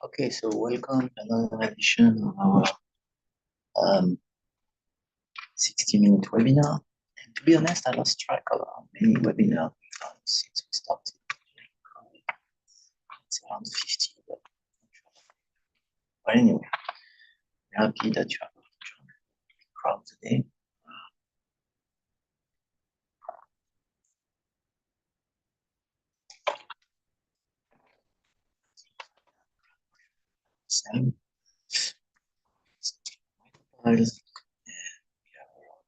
Okay, so welcome to another edition of our 60-minute webinar. And to be honest, I lost track of how many webinars we've done since we started. It's around 50, but anyway, we're happy that you are able to join the crowd today. Same. Micropiles, and we have a lot of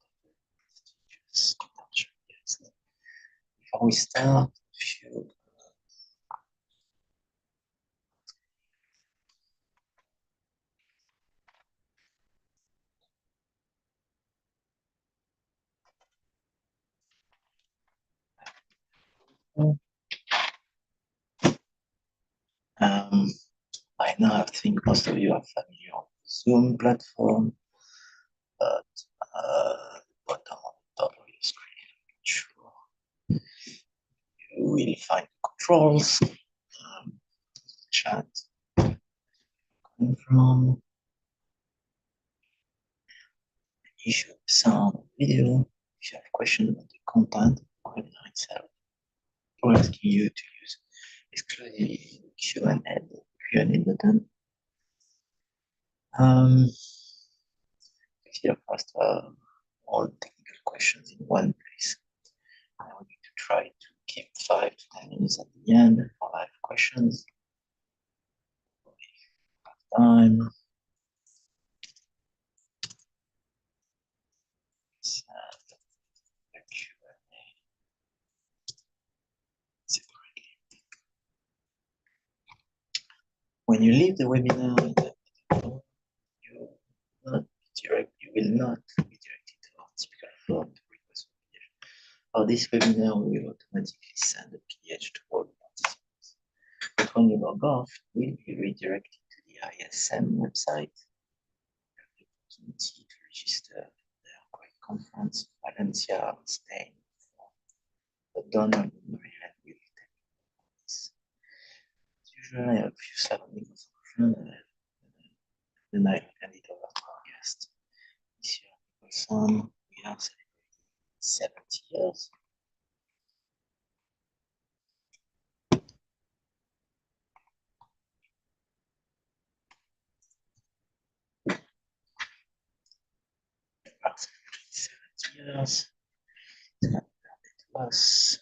prestigious guests. Before we start, a few by now, I think most of you are familiar with the Zoom platform, but bottom of the top of your screen, I'm not sure. You will find controls, chat, coming from, issue, sound, video. If you have questions about the content of the webinar itself, We're asking you to use exclusively Q&A button. Here first, all technical questions in one place. I want you to try to keep 5 to 10 minutes at the end for live questions. Time. When you leave the webinar, you will not be directed to our typical form to request a PH. For this webinar, we will automatically send a PH to all participants. But when you log off, you will be redirected to the ISM website. You have the opportunity to register their great conference, Valencia, Spain, for the donor Maryland will take this. As usual, I have a few slides on Nicholson, then I hand it over to our guest. This year, Nicholson, we are celebrating 70 years. Approximately 70 years. It's not to us.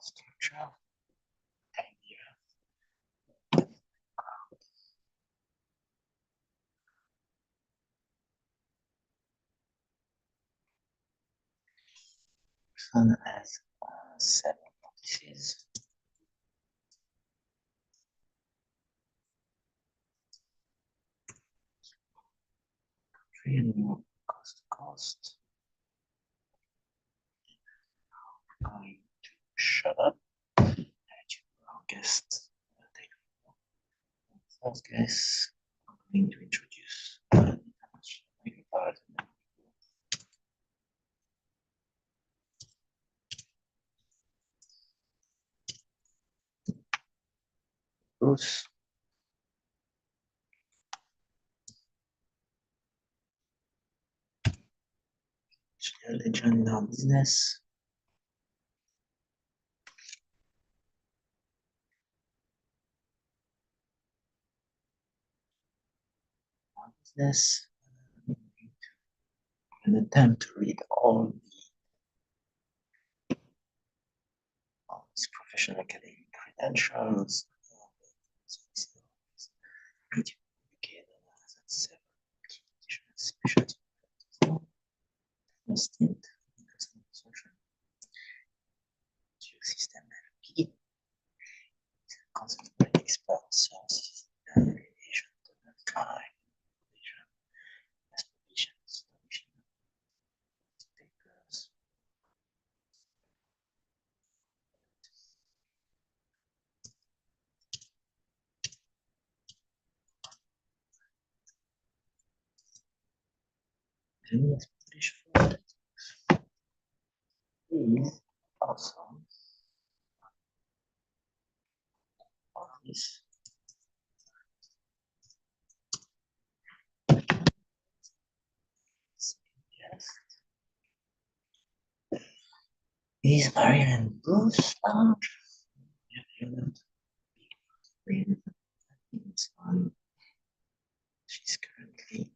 Structure. Sun has 7 properties. And more coast to coast. I'm going to shut up and you our guest. First guest, I'm going to introduce Micropiles. Bruce. A legend in our business. An attempt to read all his professional academic credentials. System LP, concentrate expert sources and relation to the time, explanations, papers. Any explanation for that is also on this. Yes. Is Marianne Bruce large? She's currently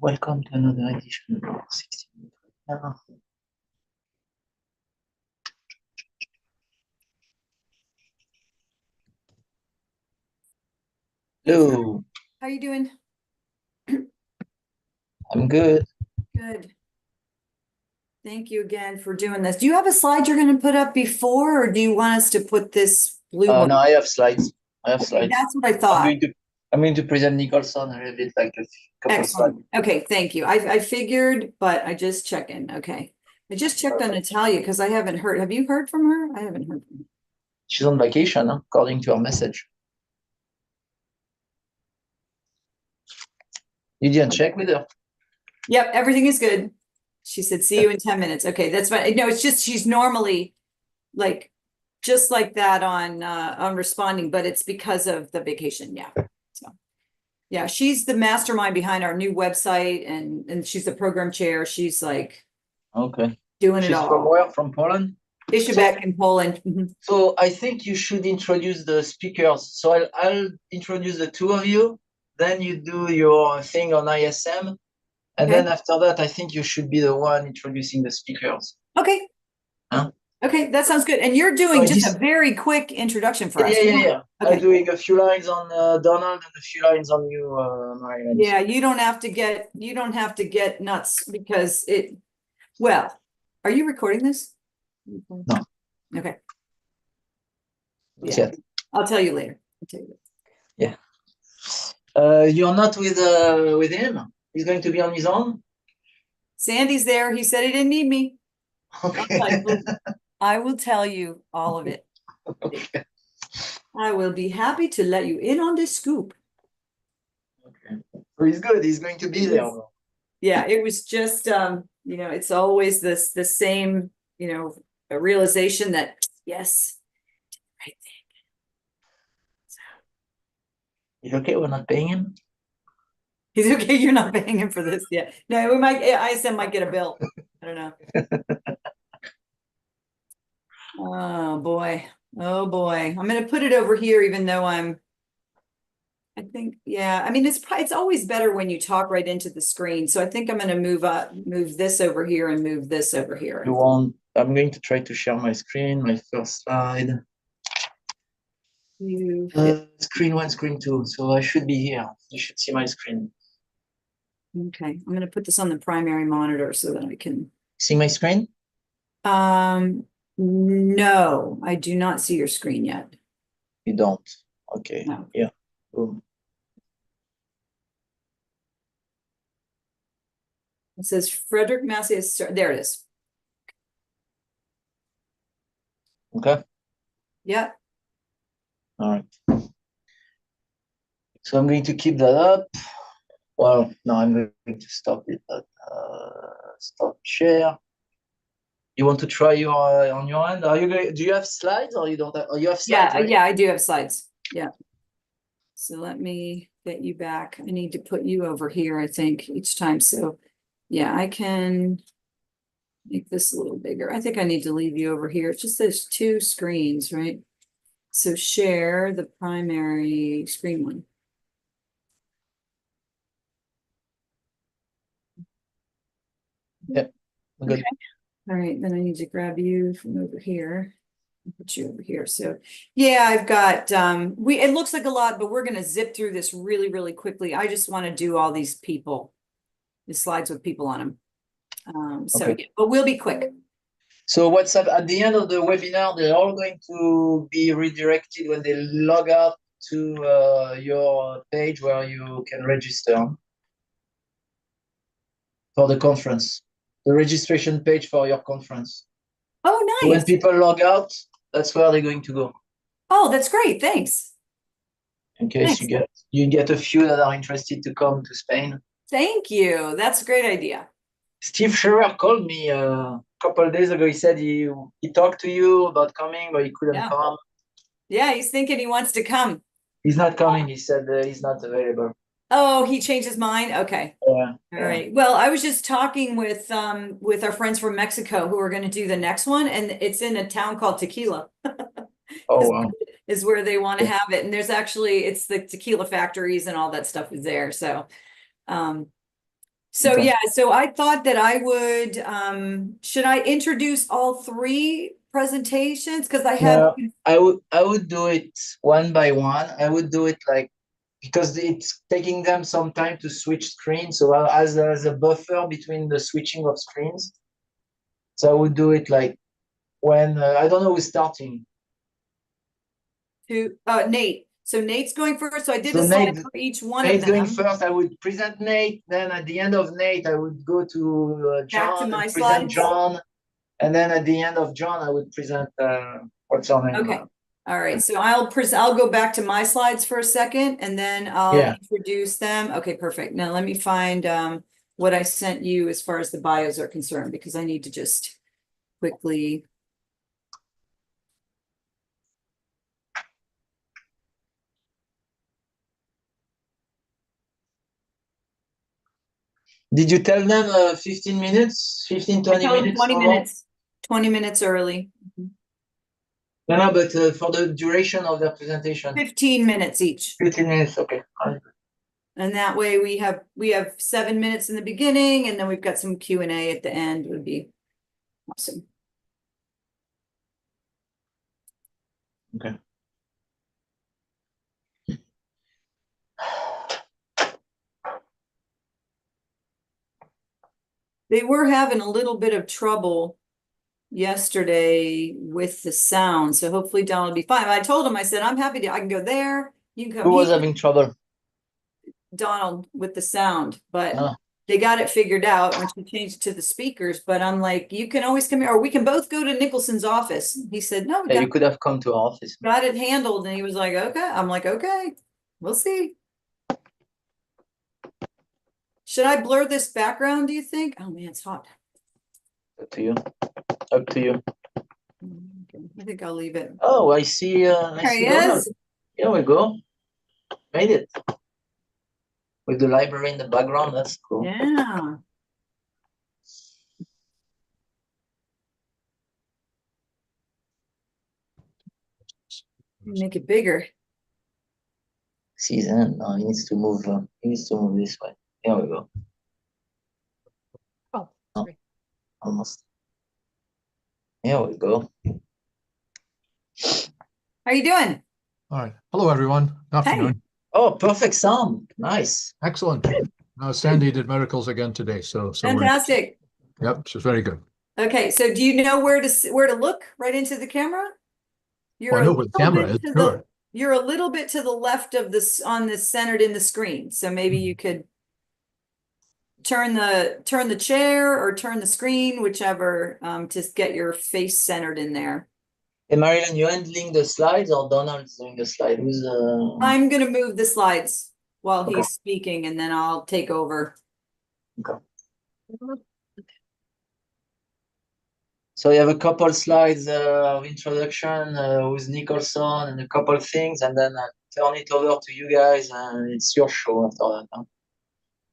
Welcome to another edition of 16 Minutes Webinar. Hello, How are you doing? I'm good. Good. Thank you again for doing this. Do you have a slide you're going to put up before, or do you want us to put this blue one? No, I have slides. Okay, that's what I thought. I'm going to present Nicholson a little bit, like a couple of slides. Excellent. Okay, thank you. I figured, but I just check in. Okay. I just checked on Natalia because I haven't heard. Have you heard from her? I haven't heard from her. She's on vacation, according to her message. You didn't check with her? Yep, everything is good. She said, see you in 10 minutes. Okay, that's fine. No, it's just she's normally like just like that on responding, but it's because of the vacation. Yeah. So yeah, she's the mastermind behind our new website, and she's the program chair. She's like Okay. doing it She's all. from where? From Poland? Ishebek in Poland. So I think you should introduce the speakers. So I'll introduce the two of you, then you do your thing on ISM. And Okay. then after that, I think you should be the one introducing the speakers. Okay. Huh? Okay, that sounds good. And you're doing just a very quick introduction for us. Yeah. Okay. I'm doing a few lines on Donald and a few lines on you, Marianne. Yeah, you don't have to get nuts because well, are you recording this? No. Okay. Yeah. I'll tell you later. Yeah. You're not with him? He's going to be on his own? Sandy's there. He said he didn't need me. Okay. I will tell you all of it. Okay. I will be happy to let you in on this scoop. Okay. So he's good. He's going to be there. Yeah, it was just it's always the same, a realization that yes, right thing. So. He's okay, we're not paying him? He's okay, you're not paying him for this. Yeah. No, ISM might get a bill. I don't know. Oh boy. Oh boy. I'm gonna put it over here, even though I think, yeah, I mean, it's always better when you talk right into the screen. So I think I'm going to move this over here and move this over here. I'm going to try to share my screen, my first slide. Screen 1, screen 2. So I should be here. You should see my screen. Okay, I'm going to put this on the primary monitor so that I can see my screen. No, I do not see your screen yet. You don't. Okay. No. Yeah. Boom. It says Frederick Massey is there. It is. Okay. Yeah. All right. So I'm going to keep that up. Well, no, I'm going to stop it. But, stop share. You want to try your on your end? Are you going? Do you have slides or you don't have? Or you have slides? Yeah, right? yeah, I do have slides. Yeah. So let me get you back. I need to put you over here, I think, each time. So yeah, I can make this a little bigger. I think I need to leave you over here. It's just those two screens, right? So share the primary screen one. Yep. Good. Okay. All right, then I need to grab you from over here. Put you over here. So yeah, I've got it looks like a lot, but we're going to zip through this really, really quickly. I just want to do all these slides with people on them. Okay. Yeah, but we'll be quick. So what's up at the end of the webinar, they're all going to be redirected when they log out to your page where you can register for the conference, the registration page for your conference. Oh, nice. So when people log out, that's where they're going to go. Oh, that's great. Thanks. In case you get a few that are interested to come to Spain. Thank you. That's a great idea. Steve Scherer called me a couple of days ago. He said he talked to you about coming, but he couldn't come. Yeah, he's thinking he wants to come. He's not coming. He said he's not available. Oh, he changed his mind? Okay. Yeah. All right. Well, I was just talking with our friends from Mexico who are going to do the next one, and it's in a town called Tequila. Oh, wow. Is where they want to have it. And it's the tequila factories and all that stuff is there. So So Okay. yeah, so I thought that I would, should I introduce all three presentations? Because I have, No, I would do it one by one. I would do it like because it's taking them some time to switch screens. So as a buffer between the switching of screens. So I would do it like when I don't know who's starting. Nate. So Nate's going first. So I did So a slide Nate, for each one of Nate's going them. first. I would present Nate. Then at the end of Nate, I would go to Back to John my and present slides. John. And then at the end of John, I would present what's her name? Okay. All right. So I'll go back to my slides for a second and then I'll Yeah. introduce them. Okay, perfect. Now let me find what I sent you as far as the bios are concerned, because I need to just quickly. Did you tell them 15 minutes, 15, 20 minutes? 20 minutes, 20 minutes early. No, no, but for the duration of the presentation. 15 minutes each. 15 minutes, okay. And that way we have 7 minutes in the beginning and then we've got some Q&A at the end. Would be awesome. Okay. They were having a little bit of trouble yesterday with the sound, so hopefully Don will be fine. I told him, I said, I can go there. You can come Who was here, having trouble? Donald, with the sound, but Ah. they got it figured out when she changed it to the speakers. But I'm like, you can always come here, or we can both go to Nicholson's office. He said, no, we Yeah, you could have come to our office. got it handled. And he was like, okay. I'm like, okay, we'll see. Should I blur this background, do you think? Oh man, it's hot. Up to you. Up to you. Okay, I think I'll leave it. Oh, I see. There he Donald. is. Here we go. Made it. With the library in the background, that's cool. Yeah. Make it bigger. Season. No, he needs to move. He needs to move this way. Here we go. Oh, sorry. Almost. Here we go. How you doing? All right. Hello, everyone. Good afternoon. Oh, perfect sound. Nice. Excellent. Sandy did miracles again today, so Fantastic. Yep, she's very good. Okay, so do you know where to look right into the camera? You're I know where the camera is. Sure. You're a little bit to the left of this on this centered in the screen. So maybe you could turn the chair or turn the screen, whichever, to get your face centered in there. Hey, Marilyn, you handling the slides or Donald's doing the slide? Who's I'm gonna move the slides while Okay. he's speaking and then I'll take over. Okay. So you have a couple slides of introduction with Nicholson and a couple of things, and then I'll turn it over to you guys, and it's your show after that. Huh?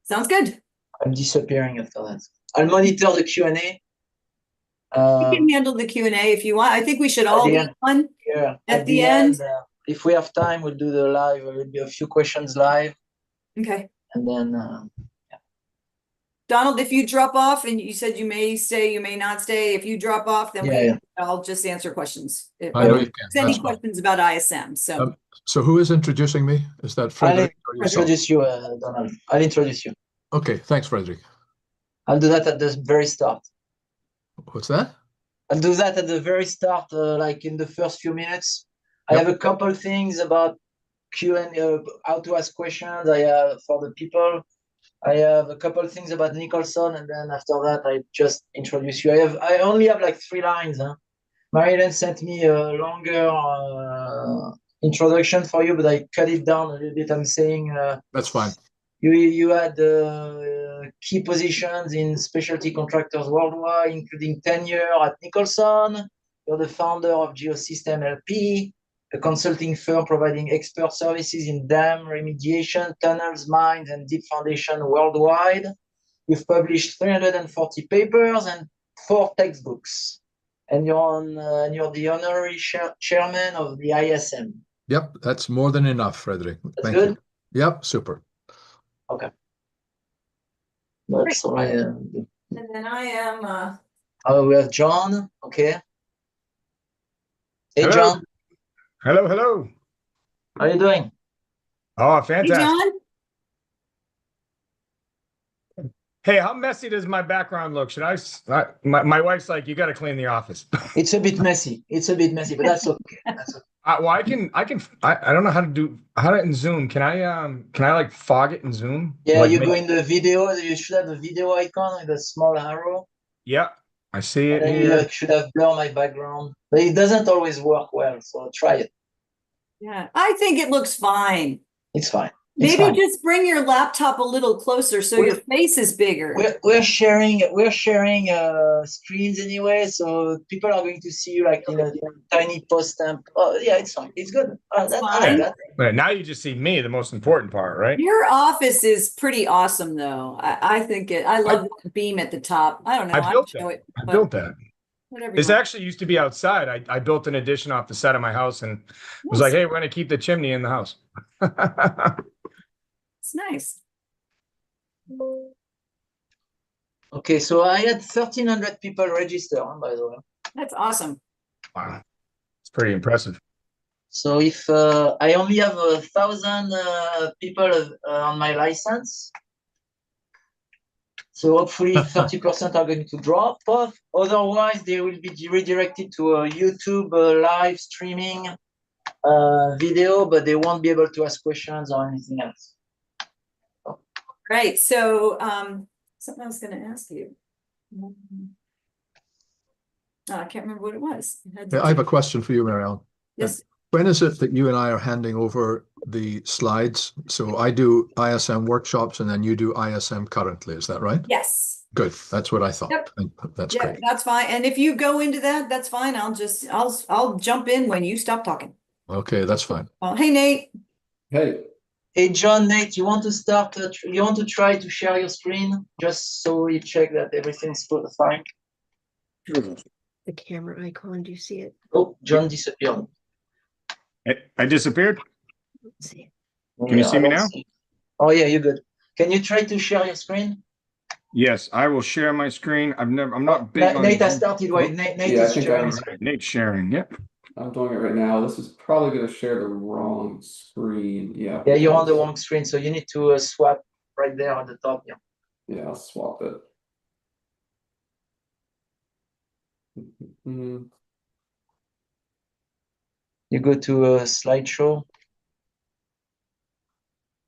Sounds good. I'm disappearing after that. I'll monitor the Q&A. You can handle the Q&A if you want. I think we should all do one. Yeah. At the end. If we have time, we'll do the live. There will be a few questions live. Okay. And then Donald, if you drop off and you said you may stay, you may not stay. If you drop off, then I'll just answer questions. I know you can. Any questions about ISM. So so who is introducing me? Is that Frederick? I'll introduce you, Donald. I'll introduce you. Okay, thanks, Frederick. I'll do that at the very start. What's that? I'll do that at the very start, like in the first few minutes. I have a couple things about Q&A, how to ask questions. I have for the people. I have a couple things about Nicholson, and then after that, I just introduce you. I only have like 3 lines. Huh? Marilyn sent me a longer introduction for you, but I cut it down a little bit. I'm saying that's fine. You had key positions in specialty contractors worldwide, including tenure at Nicholson. You're the founder of Geosystem LP, a consulting firm providing expert services in dam remediation, tunnels, mines, and deep foundation worldwide. You've published 340 papers and 4 textbooks. And you're the honorary chairman of the ISM. Yep, that's more than enough, Frederick. That's good? You. Yep, super. Okay. That's all I do. And then I am, We have John. Okay. Hey, Hello. John. Hello, hello. How are you doing? Oh, hey, fantastic. John? Hey, how messy does my background look? Should my wife's like, you got to clean the office. It's a bit messy. It's a bit messy, but that's okay. That's okay. Well, I don't know how to in Zoom. Can I like fog it in Zoom? Yeah, Like you go in the video. You should have a video icon with a small arrow. Yeah, I see it And then here. you should have blur my background. But it doesn't always work well, so try it. Yeah, I think it looks fine. It's fine. It's Maybe fine. just bring your laptop a little closer so your face is bigger. We're sharing screens anyway, so people are going to see you like in a tiny post stamp. Oh yeah, it's fine. It's good. I like fine. that. But now you just see me, the most important part, right? Your office is pretty awesome, though. I think I love the beam at the top. I don't know. I built show that. it, I but built that. whatever. This you want. actually used to be outside. I built an addition off the side of my house and was Nice. like, hey, we're going to keep the chimney in the house. It's nice. Okay, so I had 1,300 people register, by the way. That's awesome. Wow. It's pretty impressive. So if I only have 1,000 people on my license, so hopefully 30% are going to drop off. Otherwise, they will be redirected to a YouTube live streaming video, but they won't be able to ask questions or anything else. Right. So something I was going to ask you. Oh, I can't remember what it was. I have a question for you, Marielle. Yes. When is it that you and I are handing over the slides? So I do ISM workshops and then you do ISM currently, is that right? Yes. Good. That's what I thought. Yep. That's Yeah, great. that's fine. And if you go into that, that's fine. I'll jump in when you stop talking. Okay, that's fine. Well, hey, Nate. Hey, Hey, John, Nate, you want to start? You want to try to share your screen just so we check that everything's fine? The camera icon, do you see it? Oh, John disappeared. I disappeared. Let's see. Can you see me I don't now? see. Oh yeah, you're good. Can you try to share your screen? Yes, I will share my screen. I'm not big on Nate, I started. Wait, Nate Yeah, I is think sharing I'm- his screen. Nate sharing. Yep. I'm doing it right now. This is probably going to share the wrong screen. Yeah. Yeah, you're on the wrong screen, so you need to swap right there at the top. Yeah. Yeah, I'll swap it. Mhm. You go to a slideshow.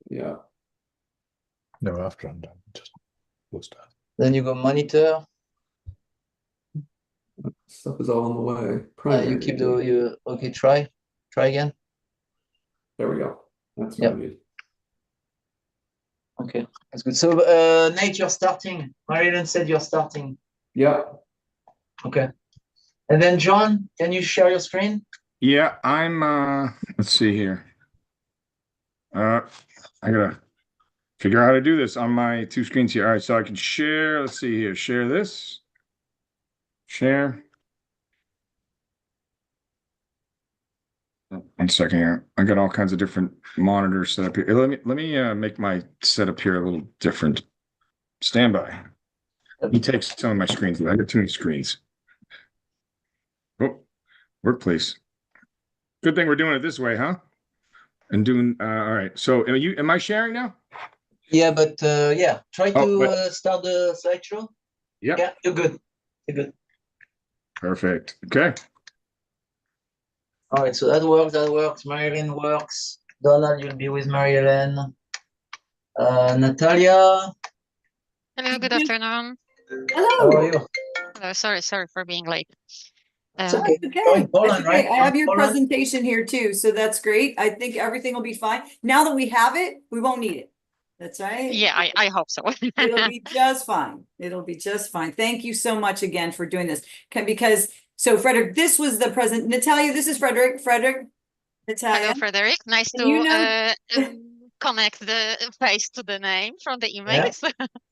Yeah. No, after I'm done, just close that. Then you go monitor. Stuff is all in the way. Primary. You keep okay. Try again. There we go. That's what Yep. I need. Okay, that's good. So Nate, you're starting. Marilyn said you're starting. Yeah. Okay. And then John, can you share your screen? Yeah, I'm let's see here. I gotta figure out how to do this on my two screens here. All right, so I can share. Let's see here. Share this. Share. One second here. I got all kinds of different monitors set up here. Let me make my setup here a little different. Stand by. Let me take some of my screens. I got too many screens. Oh, workplace. Good thing we're doing it this way, huh? And doing all right. So am I sharing now? Yeah, but yeah, try Oh, to start the slideshow. Yep. Yeah, you're good. You're good. Perfect. Okay. All right, so that works. That works. Marilyn works. Donald, you'll be with Marilyn. Natalia, Hello, good afternoon. how Hello. are you? Hello, sorry for being late. It's Uh, okay. That's You're okay. in Poland, That's okay. right? I You're have in your Poland? presentation here too, so that's great. I think everything will be fine. Now that we have it, we won't need it. That's right. yeah, I hope so. It'll be just fine. It'll be just fine. Thank you so much again for doing this. Because so Frederick, this was the present. Natalia, this is Frederick. Frederick, Natalia. Hello, Frederick. Nice And to you know- connect the face to the name from the emails.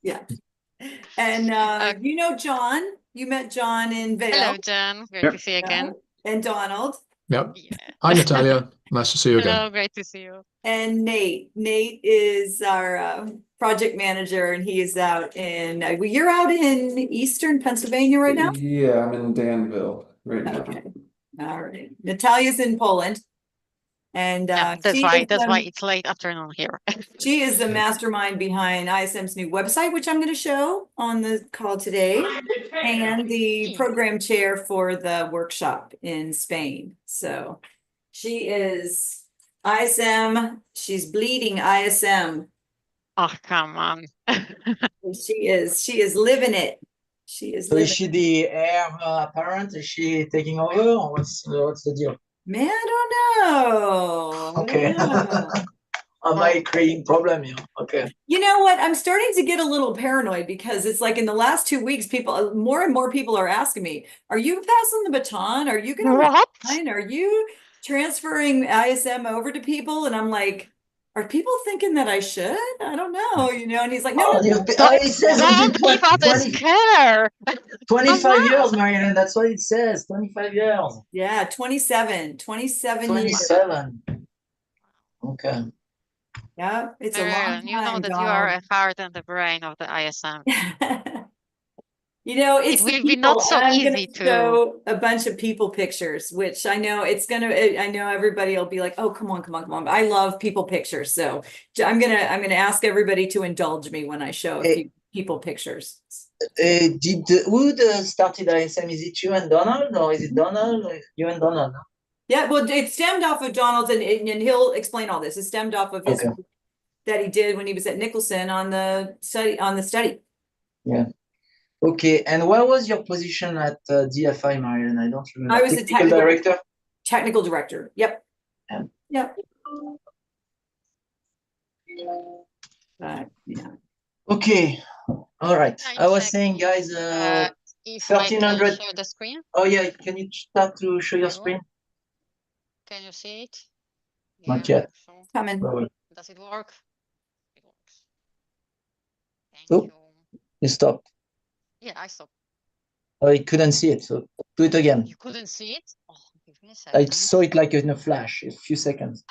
Yeah. And you know John. You met John in Vail. Hello, Jen. Great Yep. to see you again. And Donald. Yep. Yeah. Hi, Natalia. Nice to see you again. Hello, great to see you. And Nate is our project manager, and he is out in, you're out in Eastern Pennsylvania right now? Yeah, I'm in Danville right now. Okay, all right. Natalia's in Poland. And Yeah, that's why it's late afternoon here. she is the mastermind behind ISM's new website, which I'm going to show on the call today, and the program chair for the workshop in Spain. So she is ISM. She's bleeding ISM. Oh, come on. She is living it. She is So living is she the heir apparent? Is she taking over, or what's the deal? Man, I don't know. Okay. I don't know. Am I creating problem here? Okay. You know what? I'm starting to get a little paranoid because it's like in the last 2 weeks, more and more people are asking me, are you passing the baton? Are you going to What? resign? Are you transferring ISM over to people? And I'm like, are people thinking that I should? I don't know, and he's like, no, Oh, no, it says until Don't give out a 20, scare. 25 Come years, on. Marianne. That's what it says. 25 years. yeah, 27 years. 27. Okay. Yeah, it's a long Marilyn, you know time, that you are Donald. a heart and the brain of the ISM. It's It the will be not people, so and I'm going easy to to. show a bunch of people pictures, which I know I know everybody will be like, oh, come on. I love people pictures. So I'm going to ask everybody to indulge me when I show a few people pictures. Who started ISM? Is it you and Donald, or is it Donald? You and Donald? Yeah, well, it stemmed off of Donald's, and he'll explain all this. It stemmed off of his Okay. that he did when he was at Nicholson on the study. Yeah. Okay. And what was your position at DFI, Marianne? I don't remember. I was the technical director. Technical director. Yep. Yeah. Yep. Yeah. Okay. All right. I was saying, guys, if I can 1300. share the screen. Oh yeah. Can you start to show your Sure. screen? Can you see it? Not yet. So Coming. does it work? It works. Thank Oh. you. You stopped. Yeah, I stopped. Oh, I couldn't see it. So do it again. You couldn't see it? Oh, give me a I second. saw it like in a flash, a few seconds.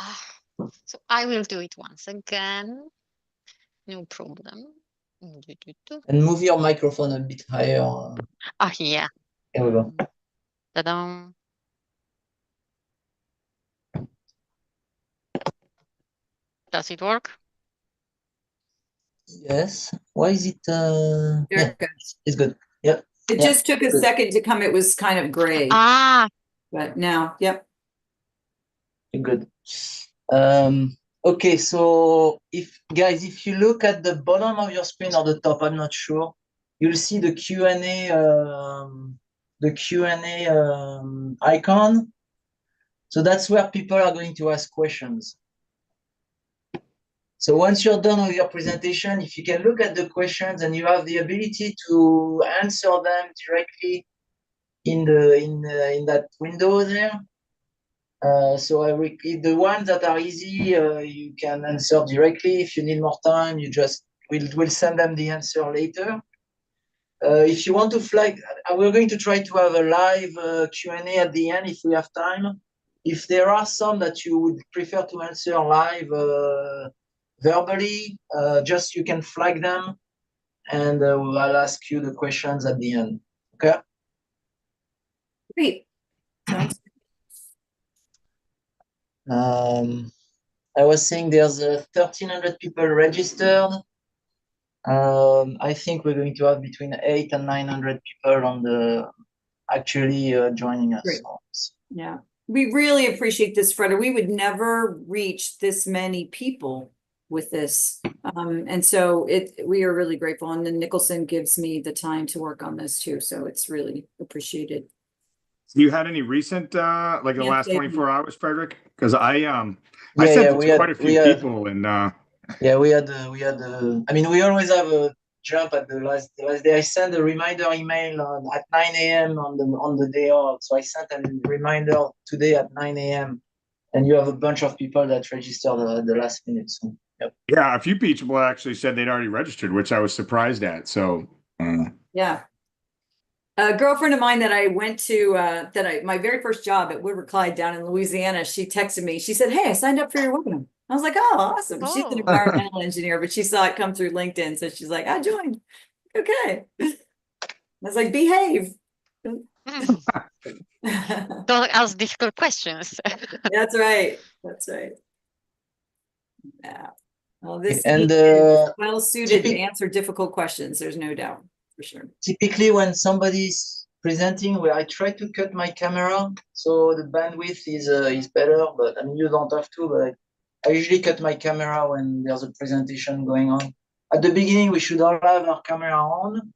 So I will do it once again. No problem. And move your microphone a bit higher. Yeah. Here we go. Ta-da. Does it work? Yes. Why is it? There Yeah, it goes. it's good. Yep. It Yeah, just took a good. second to come. It was kind of gray, but now, yep. Good. Okay, so if you look at the bottom of your screen or the top, I'm not sure, you'll see the Q&A icon. So that's where people are going to ask questions. So once you're done with your presentation, if you can look at the questions and you have the ability to answer them directly in that window there. So the ones that are easy, you can answer directly. If you need more time, we'll send them the answer later. If you want to flag, we're going to try to have a live Q&A at the end if we have time. If there are some that you would prefer to answer live verbally, just you can flag them, and I'll ask you the questions at the end. Okay. Great. Sounds I was saying there's 1,300 people registered. I think we're going to have between 800 and 900 people actually joining us. Great. Yeah, we really appreciate this, Freda. We would never reach this many people with this. And so we are really grateful. And then Nicholson gives me the time to work on this too. So it's really appreciated. You had any recent like the last 24 hours, Frederick? Because I sent it to quite a few people, and we had I mean, we always have a jump at the last day. I sent a reminder email at 9 a.m. on the day off. So I sent a reminder today at 9 a.m. and you have a bunch of people that registered the last minute. So yep. Yeah, a few people actually said they'd already registered, which I was surprised at. So yeah. A girlfriend of mine that I went to, my very first job at Woodward Clyde down in Louisiana, she texted me. She said, "Hey, I signed up for your webinar." I was like, "Oh, awesome." She's an Oh. environmental engineer, but she saw it come through LinkedIn. So she's like, "I joined." Okay. I was like, "Behave." Don't ask difficult questions. That's right. That's right. Yeah. Well, this And, team is well suited to typic- answer difficult questions. There's no doubt, for sure. Typically, when somebody's presenting, where I try to cut my camera, so the bandwidth is better. But I mean, you don't have to. But I usually cut my camera when there's a presentation going on. At the beginning, we should all have our camera on.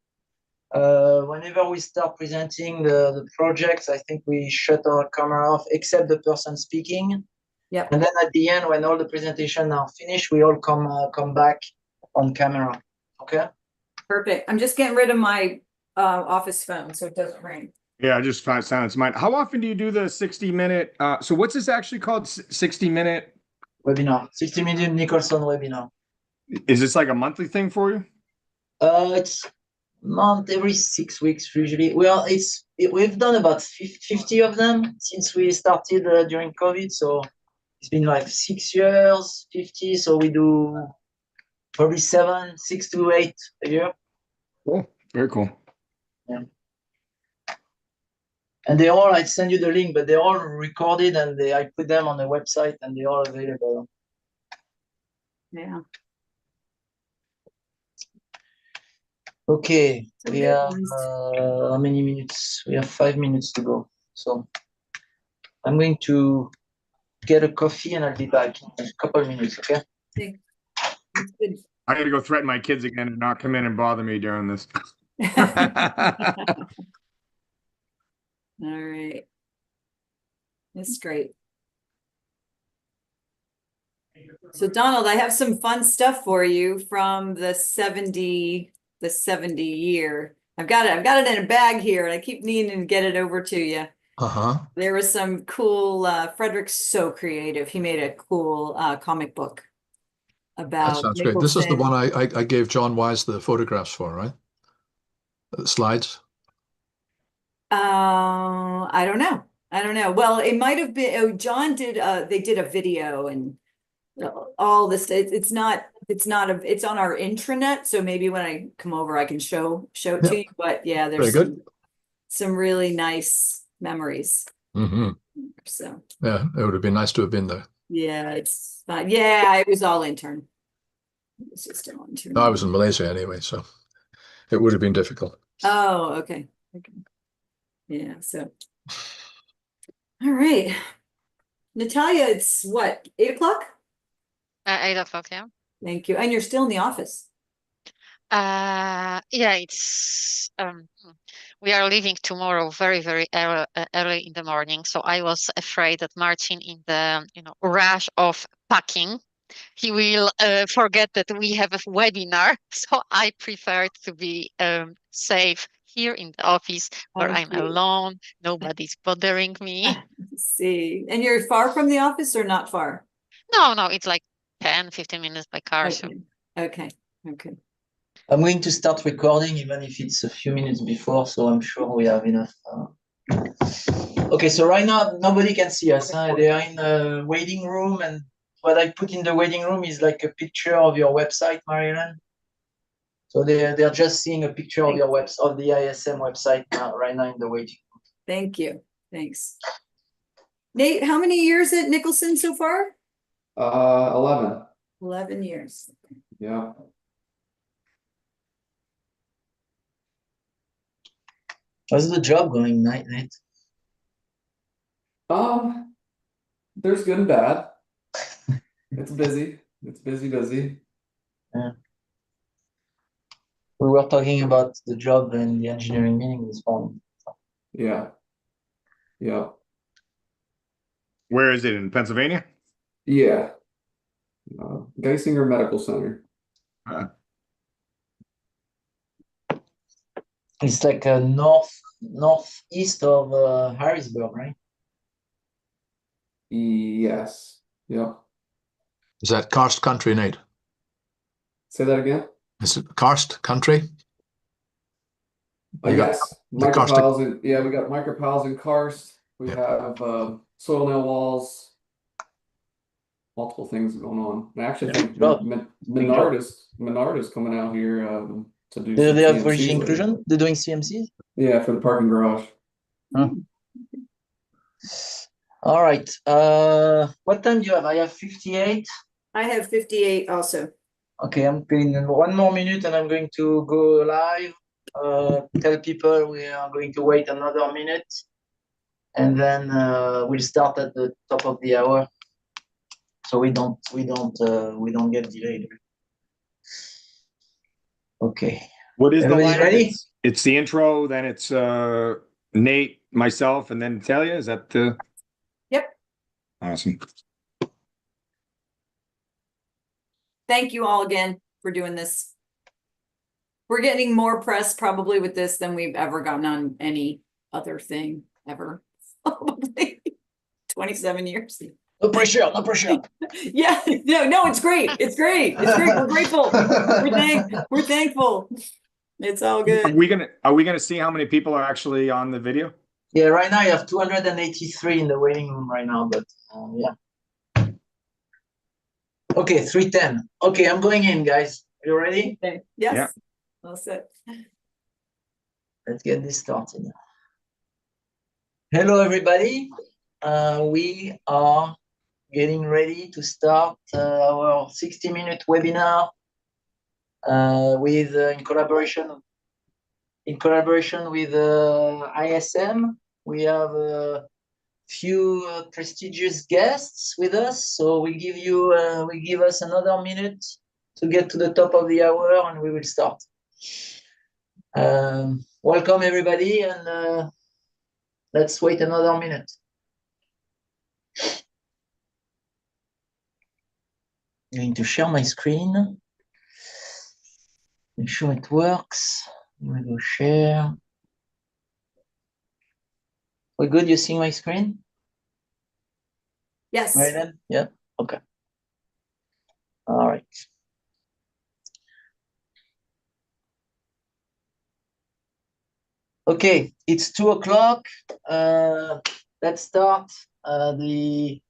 Whenever we start presenting the projects, I think we shut our camera off, except the person speaking. Yep. And then at the end, when all the presentations are finished, we all come back on camera. Okay. Perfect. I'm just getting rid of my office phone so it doesn't ring. Yeah, I just found silence mine. How often do you do the 60-minute? So what's this actually called? 60-minute? Webinar, 60-minute Nicholson webinar. Is this like a monthly thing for you? It's month every 6 weeks usually. Well, we've done about 50 of them since we started during COVID. So it's been like 6 years, 50. So we do probably 6 to 8 a year. Cool. Very cool. And they all, I send you the link, but they're all recorded and I put them on the website and they're all available. Yeah. Okay, Some we good have ones. how many minutes? We have 5 minutes to go. So I'm going to get a coffee and I'll be back in a couple of minutes, okay? See. It's good. I got to go threaten my kids again and not come in and bother me during this. All right. That's great. So Donald, I have some fun stuff for you from the 70 year. I've got it in a bag here and I keep needing to get it over to you. Uh-huh. There was some cool, Frederick's so creative. He made a cool comic book That about sounds great. This is the Nicholson. one I gave John Wise the photographs for, right? The slides. I don't know. I don't know. Well, it might have been, oh, John did, they did a video and all this, it's on our intranet. So maybe when I come over, I can show it Yeah. to you, but yeah, Very there's good. some really nice memories. Mm-hmm. So, Yeah, it would have been nice to have been there. yeah, it's fun. Yeah, it was all intern. It was just all intern. No, I was in Malaysia anyway, so it would have been difficult. Oh, okay. Okay. Yeah, so. All right. Natalia, it's what, 8 o'clock? 8 o'clock, yeah. Thank you. And you're still in the office. Yeah, it's we are leaving tomorrow very, very early in the morning. So I was afraid that Martin, in the rush of packing, he will forget that we have a webinar. So I prefer to be safe here in the office where I'm Okay. alone. Nobody's bothering me. Let's see. And you're far from the office or not far? No, it's like 10, 15 minutes by car. So Okay. Okay. I'm going to start recording even if it's a few minutes before, so I'm sure we have enough. Okay, so right now nobody can see us. They are in the waiting room, and what I put in the waiting room is like a picture of your website, Marilyn. So they're just seeing a picture of your of the ISM website right now in the waiting room. Thank you. Thanks. Nate, how many years at Nicholson so far? 11. 11 years. Yeah. How's the job going, Nate? There's good and bad. It's busy. It's busy. Yeah. We were talking about the job in the engineering meeting this morning. Yeah. Yeah. Where is it, in Pennsylvania? Yeah. Geisinger Medical Center. It's like a northeast of Harrisburg, right? Yes. Yeah. Is that karst country, Nate? Say that again. Is it karst country? You got Yes, the caustic. micropiles and yeah, we got micropiles and karst. We Yeah. have soil nail walls, multiple things going on. And I actually think job. Big job. Menard is coming out here to do Do some they have CMCs bridge later. inclusion? They're doing CMC? Yeah, for the parking garage. All right. What time do you have? I have 58. I have 58 also. Okay, I'm going in 1 more minute and I'm going to go live. Tell people we are going to wait another minute, and then we'll start at the top of the hour, so we don't get delayed. Okay. What is the Everybody's lineup? ready? It's the intro, then it's Nate, myself, and then Talia. Is that the? Yep. Awesome. Thank you all again for doing this. We're getting more press probably with this than we've ever gotten on any other thing ever. Probably 27 years. No pressure, no pressure. Yeah, no, it's great. It's great. It's great. We're grateful. We're thankful. It's all Are good. we gonna see how many people are actually on the video? Yeah, right now you have 283 in the waiting room right now, but yeah. Okay, 310. Okay, I'm going in, guys. You ready? Okay. Yes. Yeah. Well said. Let's get this started. Hello, everybody. We are getting ready to start our 60-minute webinar with in collaboration with ISM. We have a few prestigious guests with us, so we give us another minute to get to the top of the hour, and we will start. Welcome, everybody, and let's wait another minute. I'm going to share my screen. Make sure it works. I'm going to go share. We good? You see my screen? Yes. Maryland? Yeah? Okay. All right. Okay, it's 2:00. Let's start. The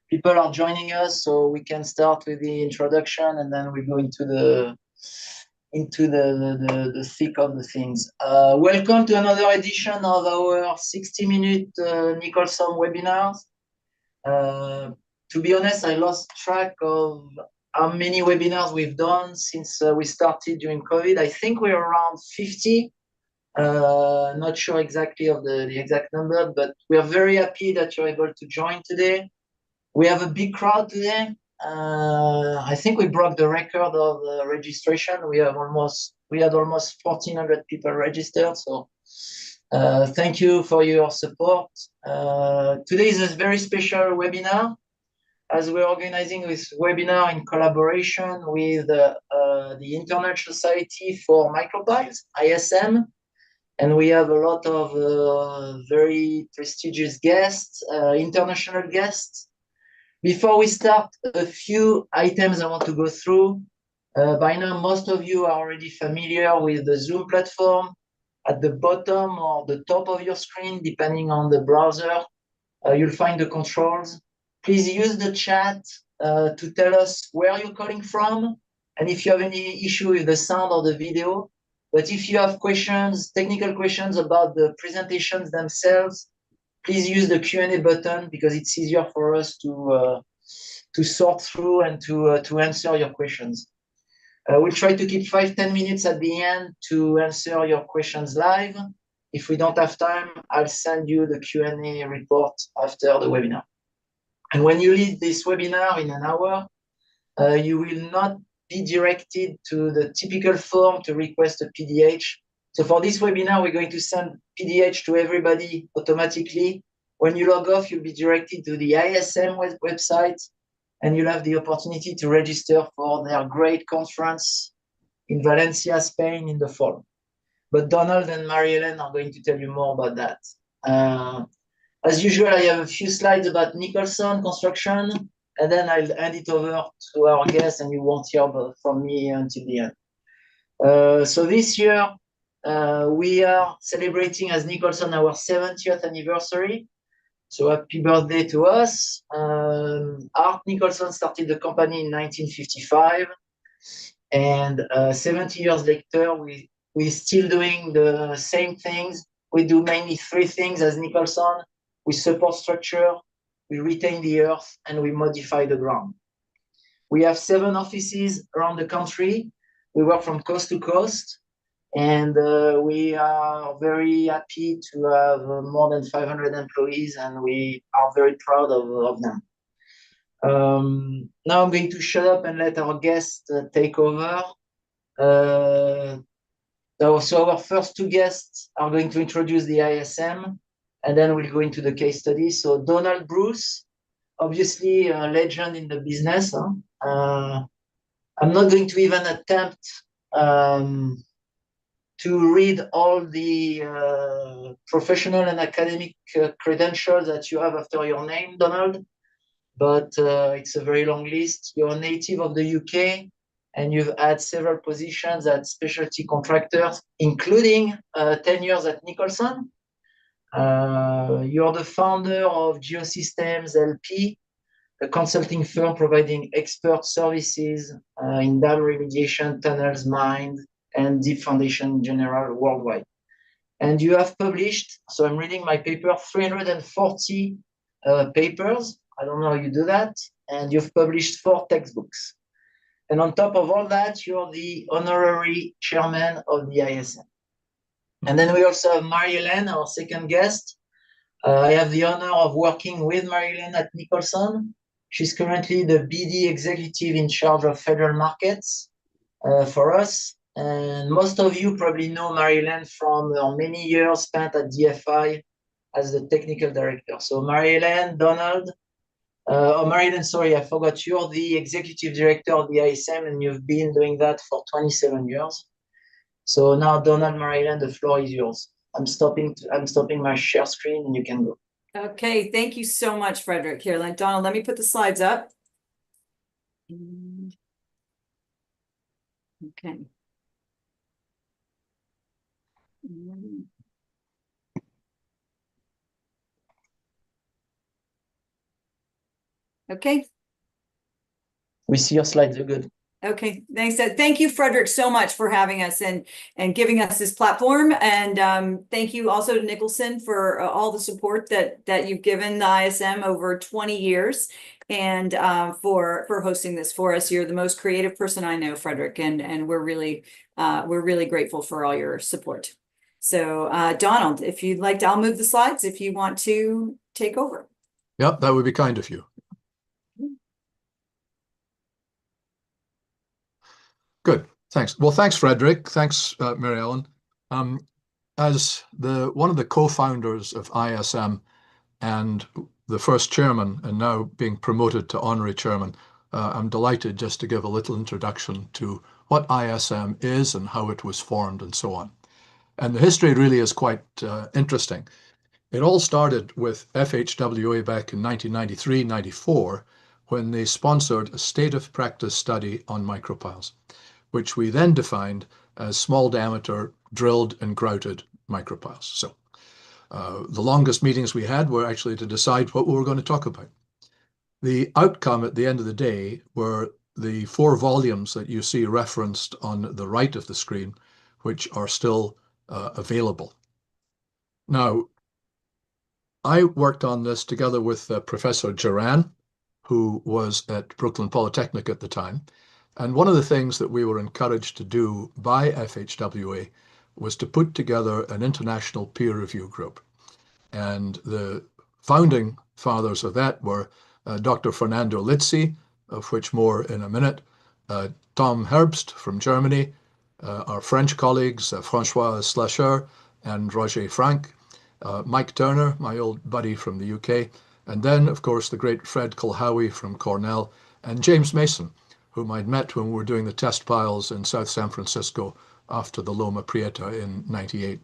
people are joining us, so we can start with the introduction, and then we go into the thick of the things. Welcome to another edition of our 60-minute Nicholson webinars. To be honest, I lost track of how many webinars we've done since we started during COVID. I think we're around 50. Not sure exactly of the exact number, but we are very happy that you're able to join today. We have a big crowd today. I think we broke the record of registration. We had almost 1,400 people registered. So thank you for your support. Today is a very special webinar, as we're organizing this webinar in collaboration with the International Society for Micropiles, ISM. And we have a lot of very prestigious guests, international guests. Before we start, a few items I want to go through. By now, most of you are already familiar with the Zoom platform. At the bottom or the top of your screen, depending on the browser, you'll find the controls. Please use the chat to tell us where you're calling from, and if you have any issue with the sound or the video. But if you have questions, technical questions about the presentations themselves, please use the Q&A button, because it's easier for us to sort through and to answer your questions. We'll try to keep 5-10 minutes at the end to answer your questions live. If we don't have time, I'll send you the Q&A report after the webinar. And when you leave this webinar in an hour, you will not be directed to the typical form to request a PDH. So for this webinar, we're going to send PDH to everybody automatically. When you log off, you'll be directed to the ISM website, and you'll have the opportunity to register for their great conference in Valencia, Spain in the fall. But Donald and Mary-Hélène are going to tell you more about that. As usual, I have a few slides about Nicholson construction, and then I'll hand it over to our guest, and you won't hear from me until the end. So this year, We are celebrating as Nicholson our 70th anniversary. So happy birthday to us. Art Nicholson started the company in 1955. And 70 years later, we're still doing the same things. We do mainly three things as Nicholson. We support structure, we retain the earth, and we modify the ground. We have 7 offices around the country. We work from coast to coast, and we are very happy to have more than 500 employees, and we are very proud of them. Now I'm going to shut up and let our guest take over. So our first 2 guests are going to introduce the ISM, and then we'll go into the case study. So Donald Bruce, obviously a legend in the business. I'm not going to even attempt to read all the professional and academic credentials that you have after your name, Donald, but it's a very long list. You're a native of the UK, and you've had several positions at specialty contractors, including 10 years at Nicholson. You're the founder of Geosystems LP, a consulting firm providing expert services in dam remediation, tunnels, mines, and deep foundation in general worldwide. And you have published, so I'm reading my paper, 340 papers. I don't know how you do that. And you've published 4 textbooks. And on top of all that, you're the honorary chairman of the ISM. And then we also have Marie-Hélène, our second guest. I have the honor of working with Marie-Hélène at Nicholson. She's currently the BD executive in charge of federal markets for us. And most of you probably know Marie-Hélène from many years spent at DFI as the technical director. So Marie-Hélène, Donald, Marie-Hélène, sorry, I forgot. You're the executive director of the ISM, and you've been doing that for 27 years. So now, Donald, Marie-Hélène, the floor is yours. I'm stopping my share screen, and you can go. Okay, thank you so much, Frederick. Here, Donald, let me put the slides up. Okay. Okay. We see your slides, you're good. Okay, thanks. Thank you, Frederick, so much for having us and giving us this platform. And thank you also to Nicholson for all the support that you've given the ISM over 20 years and for hosting this for us. You're the most creative person I know, Frederick, and we're really grateful for all your support. So Donald, if you'd like to, I'll move the slides if you want to take over. Yep, that would be kind of you. Good, thanks. Well, thanks, Frederick. Thanks, Mary-Ellen. As one of the co-founders of ISM and the first chairman, and now being promoted to honorary chairman, I'm delighted just to give a little introduction to what ISM is and how it was formed and so on. And the history really is quite interesting. It all started with FHWA back in 1993-94 when they sponsored a state of practice study on micropiles, which we then defined as small diameter drilled and grouted micropiles. So the longest meetings we had were actually to decide what we were going to talk about. The outcome at the end of the day were the 4 volumes that you see referenced on the right of the screen, which are still available. Now, I worked on this together with Professor Duran, who was at Brooklyn Polytechnic at the time. And one of the things that we were encouraged to do by FHWA was to put together an international peer review group. And the founding fathers of that were Dr. Fernando Lizzi, of which more in a minute, Tom Herbst from Germany, our French colleagues, François Slacher and Roger Frank, Mike Turner, my old buddy from the UK, and then, of course, the great Fred Kulhawi from Cornell, and James Mason, whom I'd met when we were doing the test piles in South San Francisco after the Loma Prieta in 89.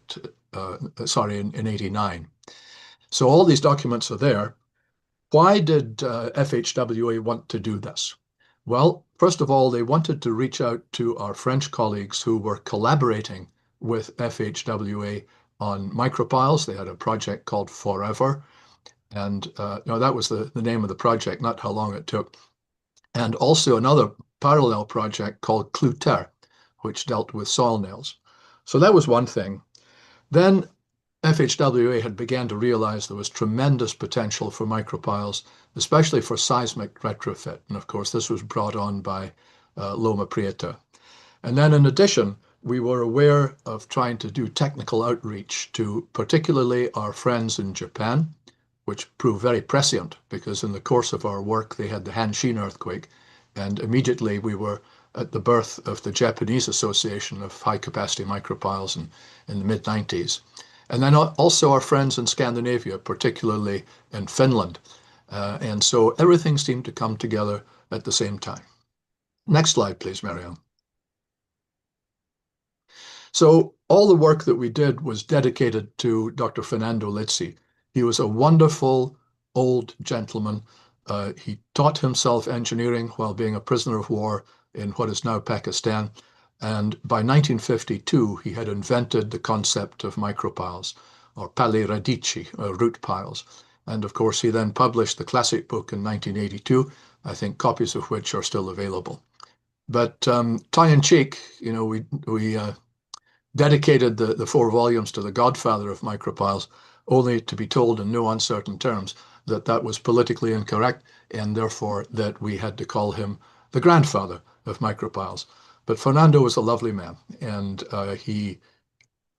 So all these documents are there. Why did FHWA want to do this? Well, first of all, they wanted to reach out to our French colleagues who were collaborating with FHWA on micropiles. They had a project called Forever. And no, that was the name of the project, not how long it took. And also another parallel project called Cluter, which dealt with soil nails. So that was one thing. Then FHWA had began to realize there was tremendous potential for micropiles, especially for seismic retrofit. And of course, this was brought on by Loma Prieta. And then in addition, we were aware of trying to do technical outreach to particularly our friends in Japan, which proved very prescient because in the course of our work, they had the Hanshin earthquake. And immediately we were at the birth of the Japanese Association of High Capacity Micropiles in the mid-90s. And then also our friends in Scandinavia, particularly in Finland. And so everything seemed to come together at the same time. Next slide, please, Marianne. So all the work that we did was dedicated to Dr. Fernando Lizzi. He was a wonderful old gentleman. He taught himself engineering while being a prisoner of war in what is now Pakistan. And by 1952, he had invented the concept of micropiles, or pali radici, root piles. And of course, he then published the classic book in 1982, I think copies of which are still available. But tongue-in-cheek, you know, we dedicated the 4 volumes to the godfather of micropiles, only to be told in no uncertain terms that that was politically incorrect, and therefore that we had to call him the grandfather of micropiles. But Fernando was a lovely man, and he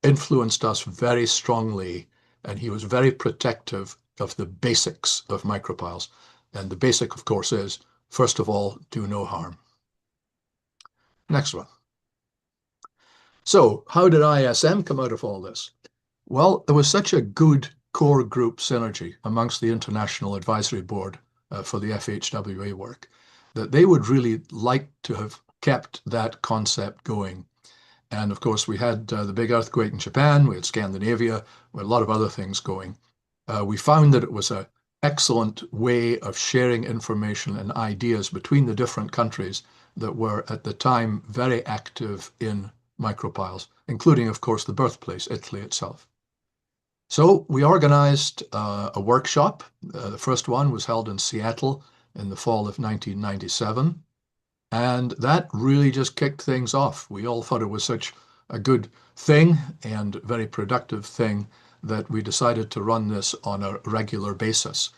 influenced us very strongly, and he was very protective of the basics of micropiles. And the basic, of course, is, first of all, do no harm. Next one. So how did ISM come out of all this? Well, there was such a good core group synergy amongst the International Advisory Board for the FHWA work that they would really like to have kept that concept going. And of course, we had the big earthquake in Japan, we had Scandinavia, we had a lot of other things going. We found that it was an excellent way of sharing information and ideas between the different countries that were at the time very active in micropiles, including, of course, the birthplace, Italy itself. So we organized a workshop. The first one was held in Seattle in the fall of 1997. And that really just kicked things off. We all thought it was such a good thing and very productive thing that we decided to run this on a regular basis.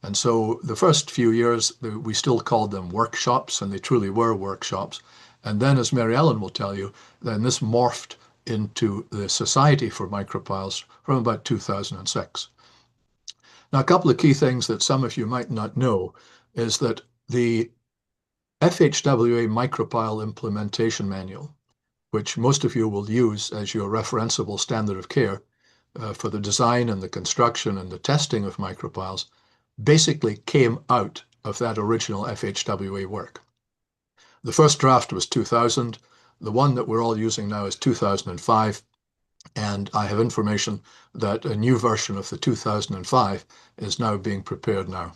And so the first few years, we still called them workshops, and they truly were workshops. And then, as Mary Ellen will tell you, then this morphed into the Society for Micropiles from about 2006. Now, a couple of key things that some of you might not know is that the FHWA Micropile Implementation Manual, which most of you will use as your referenceable standard of care for the design and the construction and the testing of micropiles, basically came out of that original FHWA work. The first draft was 2000. The one that we're all using now is 2005. And I have information that a new version of the 2005 is now being prepared now.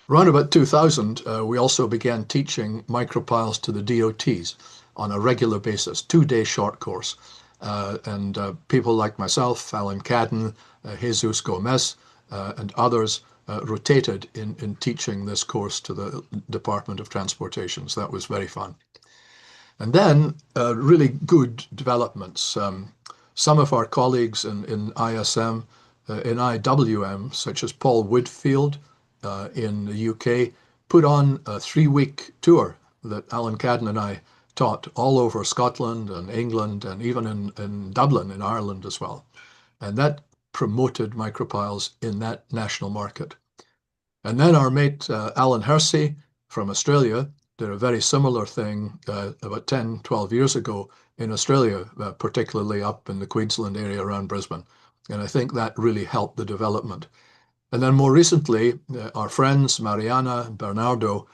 Around about 2000, we also began teaching micropiles to the DOTs on a regular basis, 2-day short course. And people like myself, Alan Cadden, Jesus Gomez, and others rotated in teaching this course to the Department of Transportation. So that was very fun. And then really good developments. Some of our colleagues in ISM, in IWM, such as Paul Woodfield in the UK, put on a 3-week tour that Alan Cadden and I taught all over Scotland and England and even in Dublin in Ireland as well. And that promoted micropiles in that national market. And then our mate Alan Hersey from Australia did a very similar thing about 10, 12 years ago in Australia, particularly up in the Queensland area around Brisbane. And I think that really helped the development. And then more recently, our friends, Mariana and Bernardo,